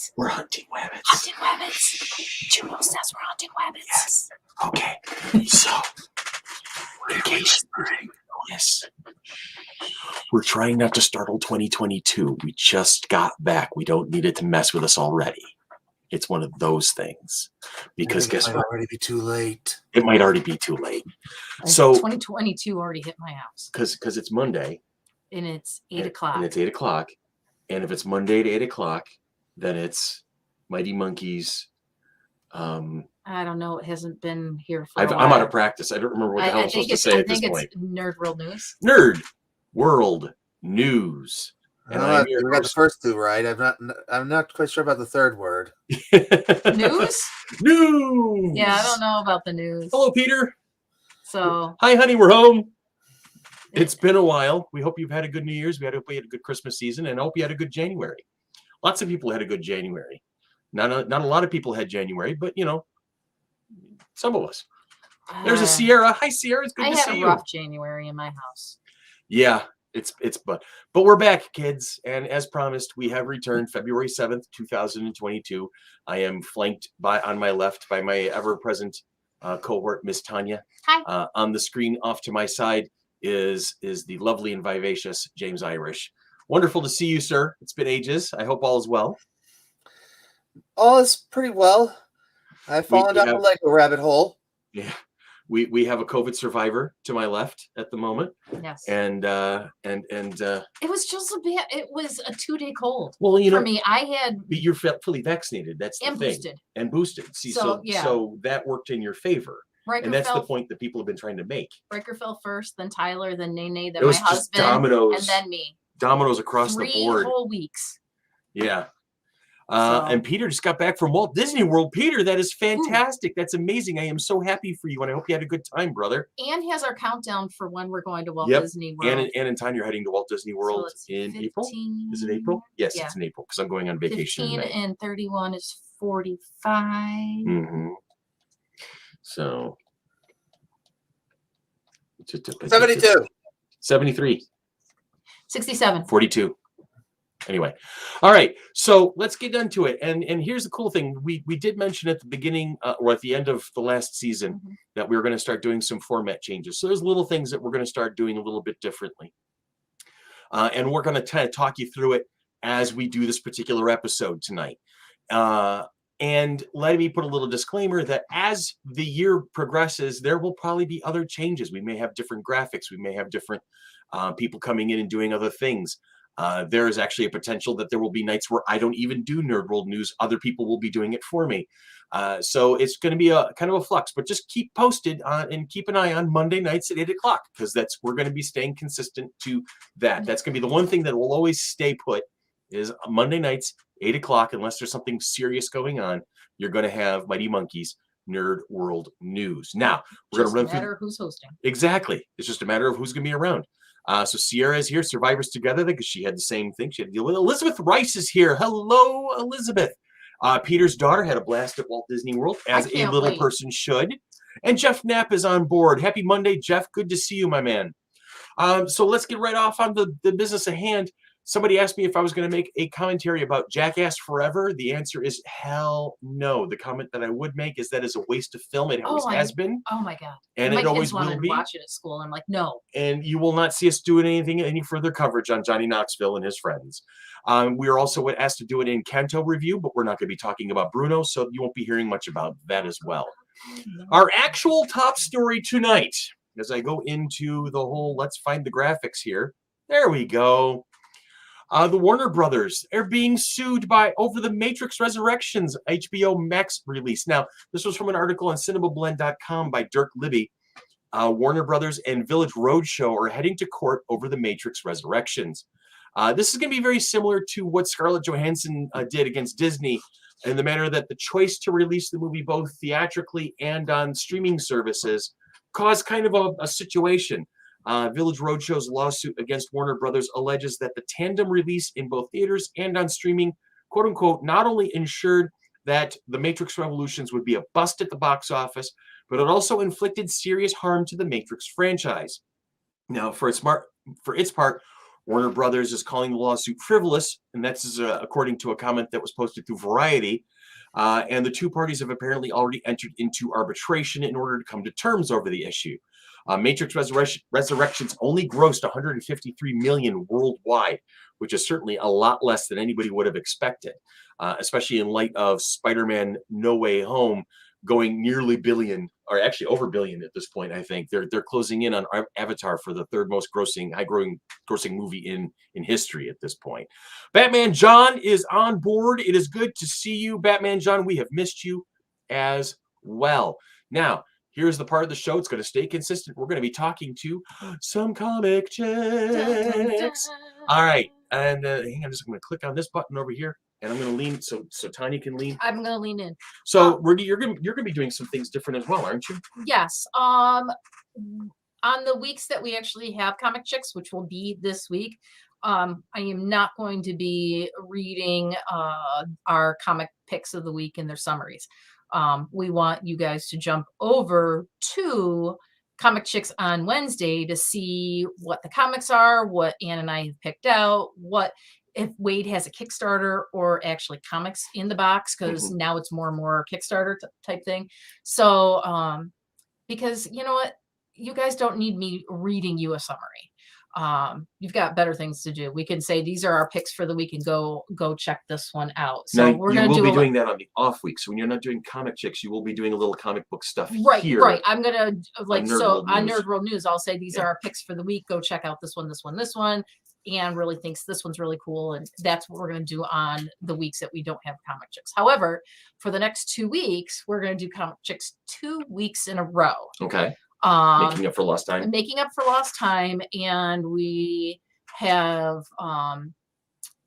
wabbits. We're hunting wabbits. Hunting wabbits. Juno says we're hunting wabbits. Yes. Okay. So, in case yes, we're trying not to startle 2022. We just got back. We don't need it to mess with us already. It's one of those things. Because guess what? It might already be too late. It might already be too late. So 2022 already hit my house. Because it's Monday. And it's 8 o'clock. And it's 8 o'clock. And if it's Monday at 8 o'clock, then it's Mighty Monkeys. I don't know. It hasn't been here for a while. I'm out of practice. I don't remember what the hell I'm supposed to say at this point. I think it's Nerd World News. Nerd World News. And we got the first two right. I'm not quite sure about the third word. News? News. Yeah, I don't know about the news. Hello, Peter. So hi, honey. We're home. It's been a while. We hope you've had a good New Year's. We had a good Christmas season, and I hope you had a good January. Lots of people had a good January. Not a lot of people had January, but some of us. There's a Sierra. Hi, Sierra. It's good to see you. I had a rough January in my house. Yeah, but we're back, kids, and as promised, we have returned February 7th, 2022. I am flanked on my left by my ever-present cohort, Miss Tanya. Hi. On the screen off to my side is the lovely and vivacious James Irish. Wonderful to see you, sir. It's been ages. I hope all is well. All is pretty well. I've fallen down like a rabbit hole. Yeah. We have a COVID survivor to my left at the moment. Yes. And it was just a bit. It was a 2-day cold. Well, for me, I had. But you're fully vaccinated. That's the thing. Boosted. And boosted. See, so that worked in your favor. Riker and that's the point that people have been trying to make. Riker fell first, then Tyler, then Nene, then my husband, just dominoes, and then me. Dominoes across the board. 3 whole weeks. Yeah. And Peter just got back from Walt Disney World. Peter, that is fantastic. Ooh. That's amazing. I am so happy for you, and I hope you had a good time, brother. And he has our countdown for when we're going to Walt Disney World. And in time, you're heading to Walt Disney World in 15, April? Is it April? Yes, it's in April, because I'm going on vacation 15 and 31 is 45. Mm-hmm. So... 72. 73. 67. 42. Anyway, all right, so let's get into it. And here's the cool thing. We did mention at the beginning or at the end of the last season that we were going to start doing some format changes. So there's little things that we're going to start doing a little bit differently. And we're going to kind of talk you through it as we do this particular episode tonight. And let me put a little disclaimer that as the year progresses, there will probably be other changes. We may have different graphics. We may have different people coming in and doing other things. There is actually a potential that there will be nights where I don't even do Nerd World News. Other people will be doing it for me. So it's going to be a kind of a flux, but just keep posted and keep an eye on Monday nights at 8 o'clock, because we're going to be staying consistent to that. That's going to be the one thing that will always stay put is Monday nights, 8 o'clock, unless there's something serious going on. You're going to have Mighty Monkeys Nerd World News. Now, we're going to run through. It's a matter of who's hosting. Exactly. It's just a matter of who's going to be around. So Sierra is here, Survivors Together, because she had the same thing. She had to deal with Elizabeth Rice is here. Hello, Elizabeth. Peter's daughter had a blast at Walt Disney World, as a little person should. And Jeff Knapp is on board. Happy Monday, Jeff. Good to see you, my man. So let's get right off on the business at hand. Somebody asked me if I was going to make a commentary about Jackass Forever. The answer is hell no. The comment that I would make is that is a waste of film. It always has been. Oh my God. And it always will be. My kids wanted to watch it at school. I'm like, no. And you will not see us doing any further coverage on Johnny Knoxville and his friends. We are also asked to do it in Kanto review, but we're not going to be talking about Bruno, so you won't be hearing much about that as well. Our actual top story tonight, as I go into the whole, let's find the graphics here. There we go. The Warner Brothers are being sued over the Matrix Resurrections HBO Max release. Now, this was from an article on cinemablend.com by Dirk Libby. Warner Brothers and Village Roadshow are heading to court over the Matrix Resurrections. This is going to be very similar to what Scarlett Johansson did against Disney, in the manner that the choice to release the movie both theatrically and on streaming services caused kind of a situation. Village Roadshow's lawsuit against Warner Brothers alleges that the tandem release in both theaters and on streaming, quote unquote, not only ensured that The Matrix Revolutions would be a bust at the box office, but it also inflicted serious harm to the Matrix franchise. Now, for its part, Warner Brothers is calling the lawsuit frivolous, and that's according to a comment that was posted through Variety. And the two parties have apparently already entered into arbitration in order to come to terms over the issue. Matrix Resurrections only grossed $153 million worldwide, which is certainly a lot less than anybody would have expected, especially in light of Spider-Man No Way Home going nearly billion, or actually over billion at this point. I think they're closing in on Avatar for the third most grossing movie in history at this point. Batman John is on board. It is good to see you, Batman John. We have missed you as well. Now, here's the part of the show. It's going to stay consistent. We're going to be talking to some comic chicks. All right, and hang on, I'm just going to click on this button over here. And I'm going to lean so Tanya can lean. I'm going to lean in. So, Rudy, you're going to be doing some things different as well, aren't you? Yes. On the weeks that we actually have Comic Chicks, which will be this week, I am not going to be reading our comic picks of the week and their summaries. We want you guys to jump over to Comic Chicks on Wednesday to see what the comics are, what Ann and I have picked out, if Wade has a Kickstarter or actually comics in the box, because now it's more and more Kickstarter type thing. So, because you know what, you guys don't need me reading you a summary. You've got better things to do. We can say these are our picks for the week and go check this one out. So now, we're going to be doing that on the off week. So when you're not doing Comic Chicks, you will be doing a little comic book stuff here. Right. I'm going to on Nerd World News, I'll say these are our picks for the week. Go check out this one, this one, this one. Anne really thinks this one's really cool, and that's what we're going to do on the weeks that we don't have Comic Chicks. However, for the next 2 weeks, we're going to do Comic Chicks 2 weeks in a row. Okay. Making up for lost time. Making up for lost time, and we have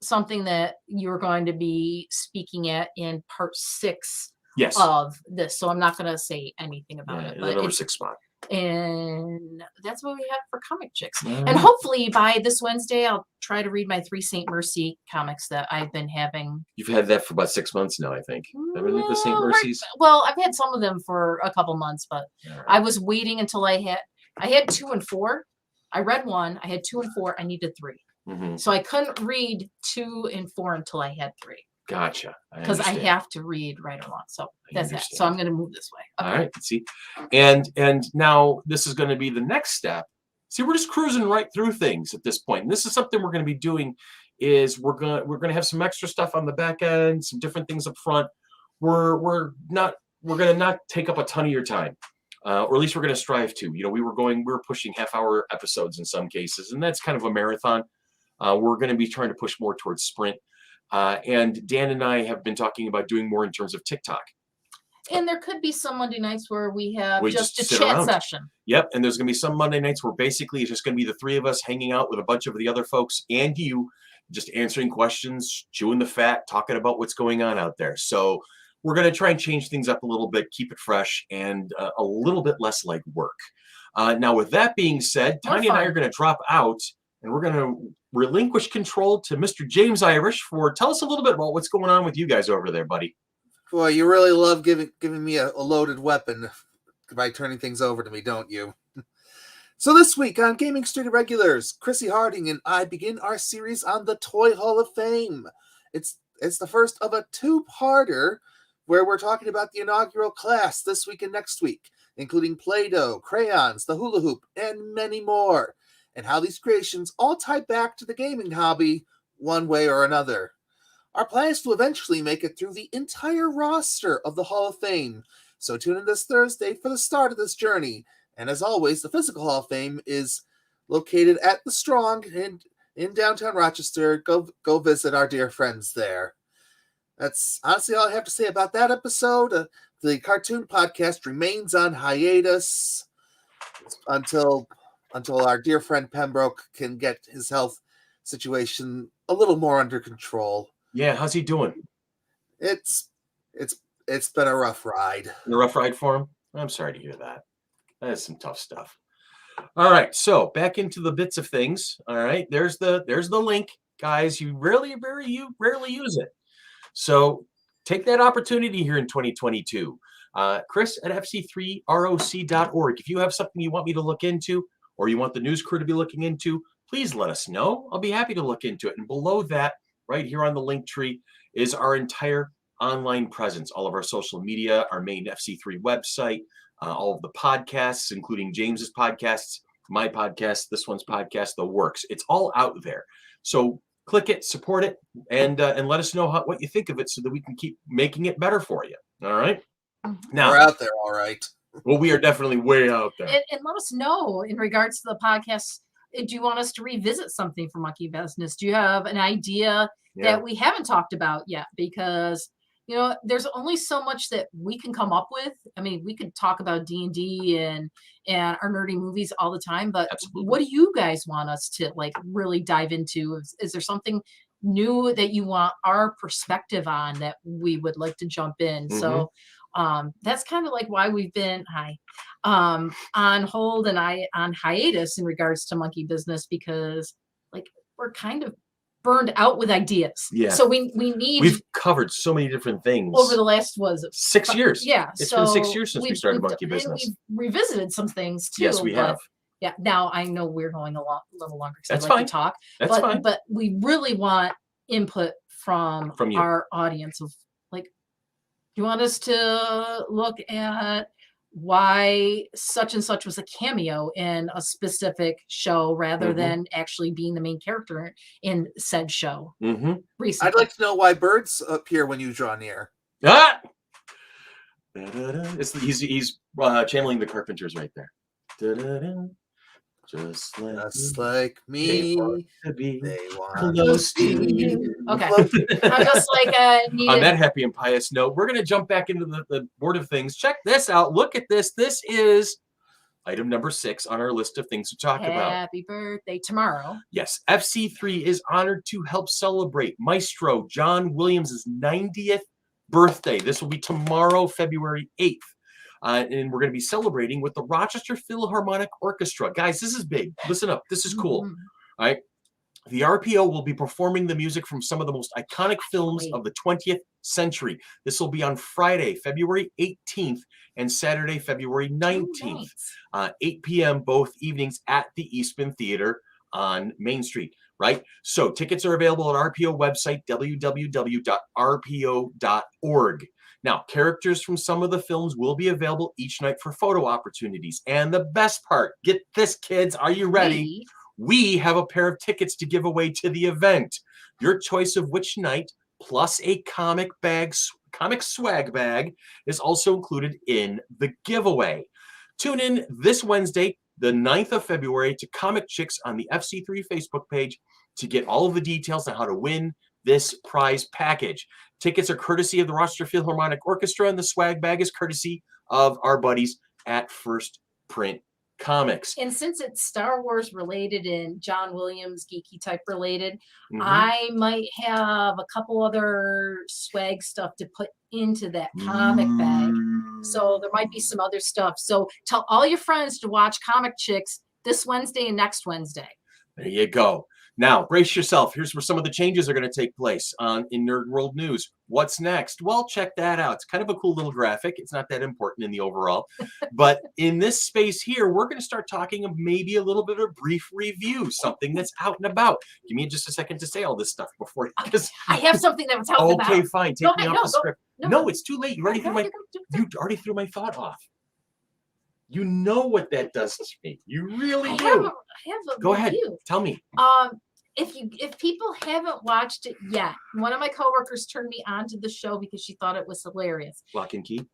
something that you're going to be speaking at in part 6 of this. So I'm not going to say anything about it. But number 6 spot. And that's what we have for Comic Chicks. And hopefully by this Wednesday, I'll try to read my 3 St. Mercy comics that I've been having. You've had that for about 6 months now, I think. Haven't you, the St. Mercies? Right. Well, I've had some of them for a couple months, but I was waiting until I had 2 and 4. I read 1. I had 2 and 4. I needed 3. So I couldn't read 2 and 4 until I had 3. Gotcha. Because I have to read right along. So that's it. So I'm going to move this way. Okay. All right. See, and now this is going to be the next step. See, we're just cruising right through things at this point. And this is something we're going to be doing. Is we're going to have some extra stuff on the back end, some different things up front. We're going to not take up a ton of your time, or at least we're going to strive to. You know, we were pushing half-hour episodes in some cases, and that's kind of a marathon. We're going to be trying to push more towards sprint. And Dan and I have been talking about doing more in terms of TikTok. And there could be some Monday nights where we have just a chat around. session. Yep. And there's going to be some Monday nights where basically it's just going to be the 3 of us hanging out with a bunch of the other folks and you, just answering questions, chewing the fat, talking about what's going on out there. So we're going to try and change things up a little bit, keep it fresh, and a little bit less like work. Now, with that being said, Tanya and I are going to drop out, and we're going to relinquish control to Mr. James Irish tell us a little bit about what's going on with you guys over there, buddy. Boy, you really love giving me a loaded weapon by turning things over to me, don't you? So this week on Gaming Street Irregulars, Chrissy Harding and I begin our series on the Toy Hall of Fame. It's the first of a 2-parter where we're talking about the inaugural class this week and next week, including Play-Doh, crayons, the hula hoop, and many more, and how these creations all tie back to the gaming hobby one way or another. Our plan is to eventually make it through the entire roster of the Hall of Fame, so tune in this Thursday for the start of this journey. And as always, the physical Hall of Fame is located at the Strong in downtown Rochester. Go visit our dear friends there. That's honestly all I have to say about that episode. The cartoon podcast remains on hiatus until our dear friend Pembroke can get his health situation a little more under control. Yeah, how's he doing? It's been a rough ride. A rough ride for him? I'm sorry to hear that. That is some tough stuff. All right, so back into the bits of things. All right, there's the link, guys. You rarely use it. So take that opportunity here in 2022. Chris at fc3roc.org. If you have something you want me to look into, or you want the news crew to be looking into, please let us know. I'll be happy to look into it. And below that, right here on the link tree, is our entire online presence, all of our social media, our main FC3 website, all of the podcasts, including James's podcasts, my podcast, this one's podcast, the works. It's all out there. So click it, support it, and let us know what you think of it so that we can keep making it better for you. All right? Now, We're out there, all right. well, we are definitely way out there. And let us know in regards to the podcast. Do you want us to revisit something for Monkey Business? Do you have an idea that we haven't talked about yet? Because there's only so much that we can come up with. I mean, we could talk about D&D and our nerdy movies all the time, but Absolutely. What do you guys want us to really dive into? Is there something new that you want our perspective on that we would like to jump in? Mm-hmm. So that's kind of why we've been on hold and on hiatus in regards to Monkey Business, because we're kind of burned out with ideas. Yeah. So we've covered so many different things over the last 6 years. Yeah. It's been 6 years since we started Monkey Business. And we've revisited some things too. Yes, we have. Yeah. Now I know we're going a little longer because That's I like fine. to talk. That's fine. But we really want input from you. our audience of do you want us to look at why such and such was a cameo in a specific show rather than actually being the main character in said show? Mm-hmm. Recently. I'd like to know why birds appear when you draw near. Ah! He's channeling the Carpenters right there. Da-da-da. Just like me, they want close to you. Okay. I'm just On that happy and pious note, we're going to jump back into the board of things. Check this out. Look at this. This is item number 6 on our list of things to talk about. Happy birthday tomorrow. Yes, FC3 is honored to help celebrate Maestro John Williams' 90th birthday. This will be tomorrow, February 8th. And we're going to be celebrating with the Rochester Philharmonic Orchestra. Guys, this is big. Listen up. This is cool. Mm-hmm. All right. The RPO will be performing the music from some of the most iconic films of the 20th century. This will be on Friday, February 18th and Saturday, February 19th, 8 p.m. both evenings at the Eastman Theater on Main Street, right? So tickets are available at RPO website, www.rpo.org. Now, characters from some of the films will be available each night for photo opportunities. And the best part, get this, kids, are you ready? We have a pair of tickets to give away to the event. Your choice of which night, plus a comic swag bag, is also included in the giveaway. Tune in this Wednesday, the 9th of February, to Comic Chicks on the FC3 Facebook page to get all of the details on how to win this prize package. Tickets are courtesy of the Rochester Philharmonic Orchestra, and the swag bag is courtesy of our buddies at First Print Comics. And since it's Star Wars related and John Williams geeky type related, I might have a couple other swag stuff to put into that comic bag. So there might be some other stuff. So tell all your friends to watch Comic Chicks this Wednesday and next Wednesday. There you go. Now, brace yourself. Here's where some of the changes are going to take place in Nerd World News. What's next? Well, check that out. It's kind of a cool little graphic. It's not that important in the overall. But in this space here, we're going to start talking of maybe a little bit of brief review, something that's out and about. Give me just a second to say all this stuff before. I have something that was out and about. Okay, fine. Take me off the script. No, it's too late. You already threw my thought off. You know what that does to me. You really do. I have a Go ahead. review. Tell me. If people haven't watched it yet, one of my coworkers turned me on to the show because she thought it was hilarious. Lock and Key?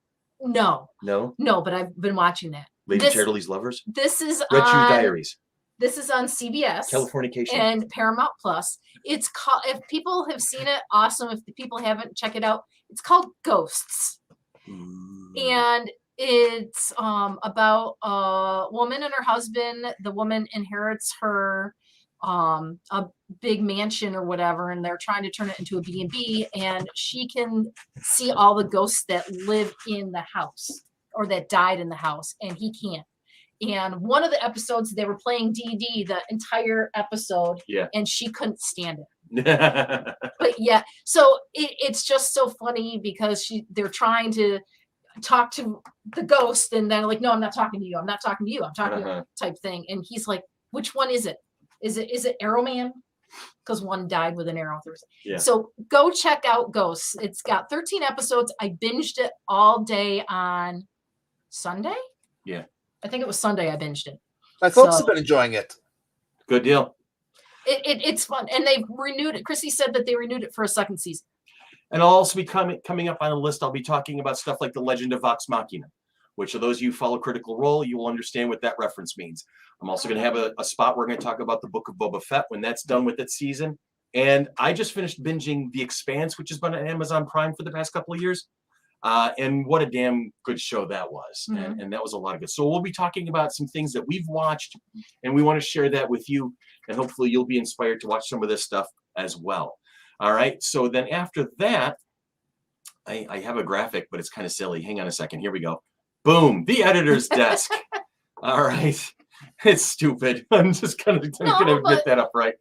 No, No, but I've been watching that. Lady Charlie's Lovers? This is Red Shoe on Diaries. This is on CBS. Californication. And Paramount Plus. It's called, if people have seen it, awesome. If the people haven't, check it out. It's called Ghosts. And it's about a woman and her husband. The woman inherits her a big mansion or whatever, and they're trying to turn it into a B&B, and she can see all the ghosts that live in the house or that died in the house, and he can't. And one of the episodes, they were playing D&D the entire episode, and she couldn't stand it. But yeah, so it's just so funny because they're trying to talk to the ghost, and they're like, no, I'm not talking to you, I'm not talking to you, I'm talking to you, type thing. And he's like, which one is it? Is it Arrowman? Because one died with an arrow. Yeah. So go check out Ghosts. It's got 13 episodes. I binged it all day on Sunday. Yeah. I think it was Sunday I binged it. My folks have been enjoying it. Good deal. It's fun. And they've renewed it. Chrissy said that they renewed it for a second season. And I'll also be coming up on the list. I'll be talking about stuff like The Legend of Vox Machina, which for those of you who follow Critical Role, you will understand what that reference means. I'm also going to have a spot where we're going to talk about the Book of Boba Fett when that's done with its season. And I just finished binging The Expanse, which has been on Amazon Prime for the past couple of years. And what a damn good show that was. Mm-hmm. And that was a lot of good. So we'll be talking about some things that we've watched, and we want to share that with you. And hopefully you'll be inspired to watch some of this stuff as well. All right. So then after that, I have a graphic, but it's kind of silly. Hang on a second. Here we go. Boom. The editor's desk. All right. It's stupid. I'm just going to get that up right.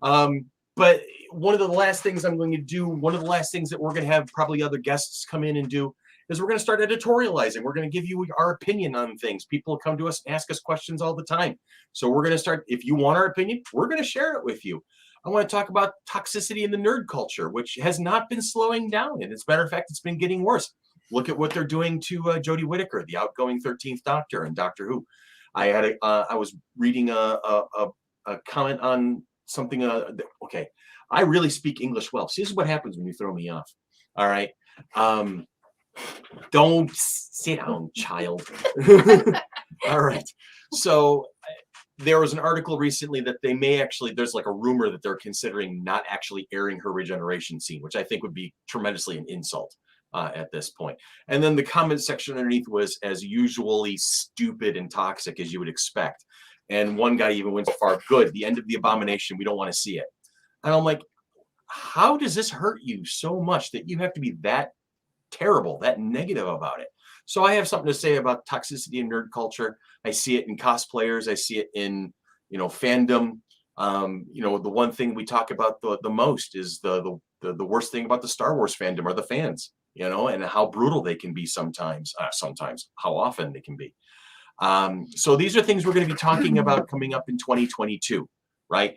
But one of the last things I'm going to do, one of the last things that we're going to have probably other guests come in and do is we're going to start editorializing. We're going to give you our opinion on things. People come to us and ask us questions all the time. So we're going to start, if you want our opinion, we're going to share it with you. I want to talk about toxicity in the nerd culture, which has not been slowing down. And as a matter of fact, it's been getting worse. Look at what they're doing to Jodie Whittaker, the outgoing 13th Doctor in Doctor Who. I was reading a comment on something. Okay, I really speak English well. See, this is what happens when you throw me off. All right. Don't sit down, child. All right. So there was an article recently that they may actually, there's like a rumor that they're considering not actually airing her regeneration scene, which I think would be tremendously an insult at this point. And then the comment section underneath was as usually stupid and toxic as you would expect. And one guy even went so far, good, the end of the abomination, we don't want to see it. And I'm like, how does this hurt you so much that you have to be that terrible, that negative about it? So I have something to say about toxicity in nerd culture. I see it in cosplayers. I see it in, fandom. The one thing we talk about the most is the worst thing about the Star Wars fandom are the fans, and how brutal they can be sometimes, how often they can be. So these are things we're going to be talking about coming up in 2022, right?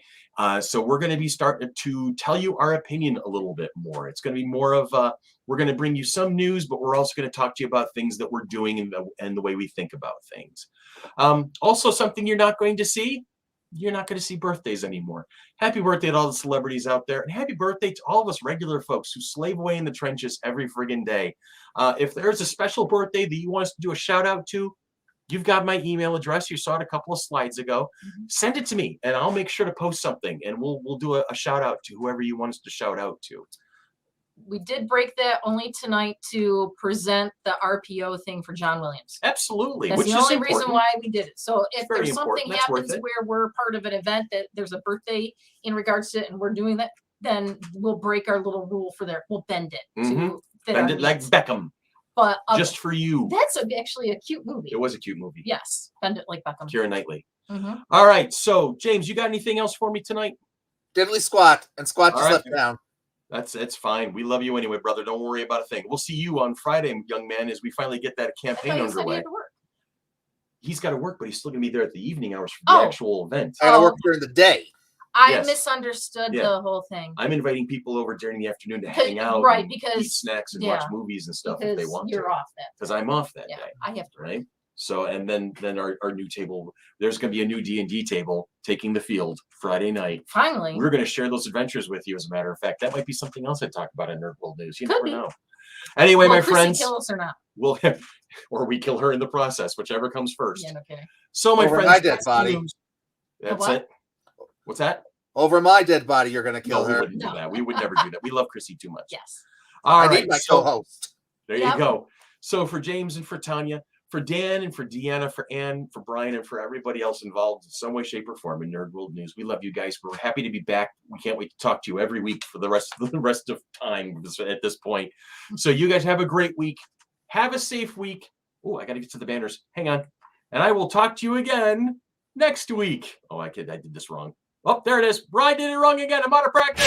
So we're going to be starting to tell you our opinion a little bit more. It's going to be more of we're going to bring you some news, but we're also going to talk to you about things that we're doing and the way we think about things. Also, something you're not going to see. You're not going to see birthdays anymore. Happy birthday to all the celebrities out there. And happy birthday to all of us regular folks who slave away in the trenches every friggin' day. If there's a special birthday that you want us to do a shout out to, you've got my email address. You saw it a couple of slides ago. Mm-hmm. Send it to me, and I'll make sure to post something, and we'll do a shout out to whoever you want us to shout out to. We did break that only tonight to present the RPO thing for John Williams. Absolutely. That's the only reason why we did it. So if there's something happens where we're part of an event that there's a birthday in regards to it and we're doing that, then we'll break our little rule for there. We'll bend it to fit bend it like Beckham. But just for you. That's actually a cute movie. It was a cute movie. Yes. Bend it like Beckham. Keira Knightley. Mm-hmm. All right. So, James, you got anything else for me tonight? Diddly squat. And squat just left down. It's fine. We love you anyway, brother. Don't worry about a thing. We'll see you on Friday, young man, as we finally get that campaign underway. He's got to work, but he's still going to be there at the evening hours for the actual event. I got to work during the day. I misunderstood the whole thing. I'm inviting people over during the afternoon to hang out, because eat snacks and watch movies and stuff if they want to. You're off that. Because I'm off that day. I have to. Right. So, and then our new table. There's going to be a new D&D table taking the field Friday night. Finally, we're going to share those adventures with you. As a matter of fact, that might be something else I talk about in Nerd World News. You never know. Anyway, my friends, kill us or not? Or we kill her in the process, whichever comes first. Yeah, no kidding. So, my friends, my dead body. That's it. What's that? Over my dead body, you're going to kill her. We wouldn't do that. We would never do that. We love Chrissy too much. Yes. All right. I need my co-host. There you go. So for James and for Tanya, for Dan and for Deanna, for Ann, for Brian, and for everybody else involved in some way, shape, or form in Nerd World News, we love you guys. We're happy to be back. We can't wait to talk to you every week for the rest of time at this point. So you guys have a great week. Have a safe week. Oh, I got to get to the banners. Hang on. And I will talk to you again next week. Oh, I did this wrong. Oh, there it is. I did it wrong again. I'm out of practice.